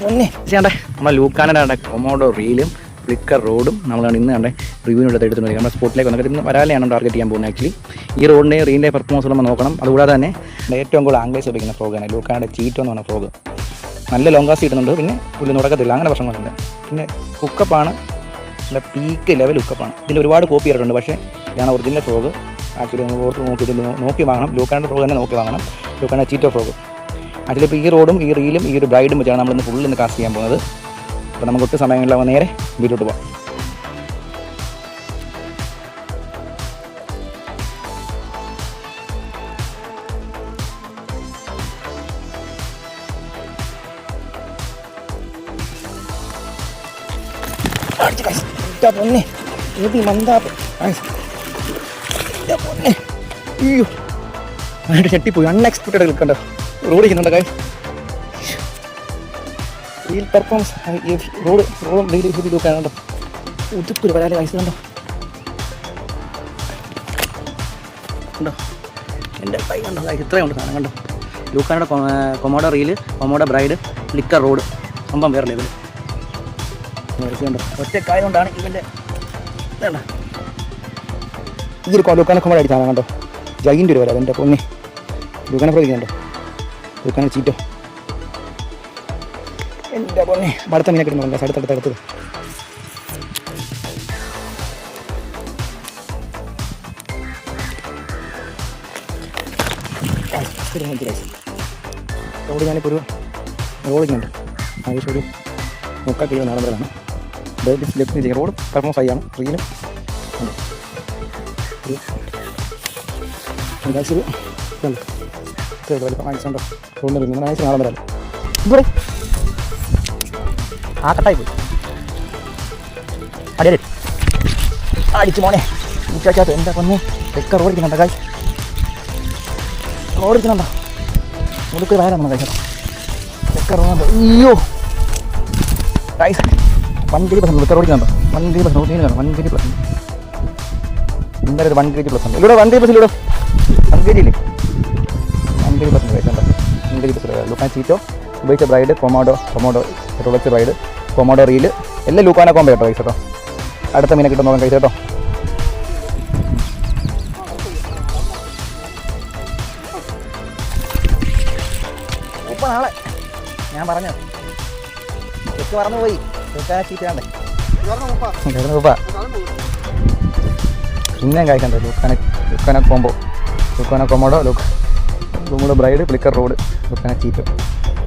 പൊന്നെ ചേണ്ടേ നമ്മളെ ലൂക്കാനയുടെ Komodo റീലും flicker റോഡും നമ്മളാണ് ഇന്ന് കണ്ടേ റിവ്യൂവിനോട് എടുത്തുകൊണ്ട് നമ്മുടെ സ്പോട്ടിലേക്ക് വന്നിട്ട് ഇന്ന് വരാലെയാണ് ടാർഗറ്റ് ചെയ്യാൻ പോകുന്നത്. ആക്ച്വലി ഈ റോഡിൻ്റെ റീലിൻ്റെ പെർഫോമൻസ് നമ്മൾ നോക്കണം. അതുകൂടാതെ തന്നെ ഏറ്റവും കൂടുതൽ ആംഗ്ലേസ് ഉപയോഗിക്കുന്ന ഫ്രോഗാണ് ലൂക്കാനയുടെ ചീറ്റോ എന്ന് പറഞ്ഞ ഫ്രോഗ്. നല്ല ലോങ് കാസ്റ്റ് കിട്ടുന്നുണ്ട്, പിന്നെ പുള്ളി നടക്കത്തില്ല, അങ്ങനെ പ്രശ്നങ്ങളുണ്ട്. പിന്നെ ഹുക്കപ്പാണ്, നല്ല പീക്ക് ലെവൽ ഹുക്കപ്പാണ്. ഇതിൻ്റെ ഒരുപാട് കോപ്പി ചെയ്തിട്ടുണ്ട്, പക്ഷേ ഇതാണ് ഒറിജിനൽ ഫ്രോഗ്. ആക്ച്വലി നമ്മൾ ഓർത്ത് നോക്കി ഇതിൽ നോക്കി വാങ്ങണം. ലൂക്കാനയുടെ ഫ്രോഗ് തന്നെ നോക്കി വാങ്ങണം, ലൂക്കാനയുടെ ചീറ്റോ ഫ്രോഗ്. ആക്ച്വലി ഇപ്പോൾ ഈ റോഡും ഈ റീലും ഈ ഒരു ബ്രൈഡും വെച്ചാണ് നമ്മളിന്ന് ഫുള്ളിന്ന് കാസ്റ്റ് ചെയ്യാൻ പോകുന്നത്. അപ്പോൾ നമുക്ക് ഒട്ടും സമയങ്ങളിലാവുമ്പോൾ നേരെ വീട്ടിലോട്ട് പോകാം. പൊന്നെ ഏതി മന്ദാപ്പ് പൊന്നെ, അയ്യോ അതിൻ്റെ ചെട്ടിപ്പോയി. അൺഎക്സ്പെക്റ്റഡ് നിൽക്കണ്ട റോഡ് ചെയ്യുന്നുണ്ട് കാര്യം. റീൽ പെർഫോമൻസ് റോഡും റീൽ നോക്കാനുണ്ടോ, ഉതുപ്പൊരു വരാലെ വയസ്സ് കണ്ടോ ഉണ്ടോ, എൻ്റെ കൈ കണ്ടോ, ഇത്രയുണ്ട് സാധനം കണ്ടോ. ലൂക്കാനയുടെ Komodo reel, Komodo braid, Flicker rod, സംഭവം വേറെ ലെവൽ. കണ്ടോ ഒറ്റക്കായതുകൊണ്ടാണ് ഇവൻ്റെ ഇതണ്ട. ഈ ഒരു ലൂക്കാനെ കൊമോഡോ അടിച്ചാണ് കണ്ടോ, ജൈൻ്റെ ഒരു വരാം എൻ്റെ പൊന്നെ. ലൂക്കാനെ പ്രയോഗിക്കുന്നുണ്ടോ, ലൂക്കാനെ ചീറ്റോ എൻ്റെ പൊന്നെ. അടുത്ത മീനെ കിട്ടുന്നുണ്ടോ, അടുത്തടുത്ത് റോഡ് ഞാനിപ്പോൾ ഒരു റോഡിങ്ങുണ്ട്, ഏകദേശം ഒരു 30 കിലോ നടന്നതാണ്. ലെഫ്റ്റ് ചെയ്യും റോഡ് പെർഫോമൻസ് ആയിയാണ് റീലും വലിപ്പമുണ്ടോ റോഡിന് പിന്നെ ആഴ്ച നാളെ വരാമല്ലോ. ഇവിടെ ആ കട്ടായി പോയി അടിയടി അടിച്ചു മോനെ മുറ്റാച്ചാത്ത എന്താ പൊന്നെ. ഒക്കെ റോഡിക്കുന്നുണ്ടോ കായ്, റോഡിക്കുന്നുണ്ടോ, മുടുക്ക് വയറാണ് കഴിച്ചത്. ഒക്കെ റോഡുണ്ട്. അയ്യോ കായ്സ് 1 kg പ്ലസ് റോഡിക്കുന്നുണ്ടോ, 1 kg പ്ലസ് റോഡിക്കുന്നുണ്ടോ, 1 kg പ്ലസ് ഇന്നലെ 1 kg പ്ലസ് ഉണ്ട്. ഇവിടെ 1 kg പ്ലസ് ഇവിടെ 1 kg ഇല്ലേ, 1 kg പ്ലസ് കഴിച്ചുണ്ടോ. 1 kg പ്ലസ് ലൂക്കാൻ ചീറ്റോ ഉപയോഗിച്ച bride, Komodo Rolex bride, Komodo reel എല്ലാം ലൂക്കാന കോമ്പോ കേട്ടോ കഴിച്ചോ. അടുത്ത മീനെ കിട്ടുന്ന നോക്കാൻ കഴിച്ചോ. ഇപ്പം നാളെ ഞാൻ പറഞ്ഞു ചെക്ക് മറന്നു പോയി, ലൂക്കാന ചീറ്റാണ്ടേ പിന്നെ കഴിക്കണ്ടേ. Lucana combo, Lucana Komodo braid, Flicker rod, Lucana ചീറ്റോ.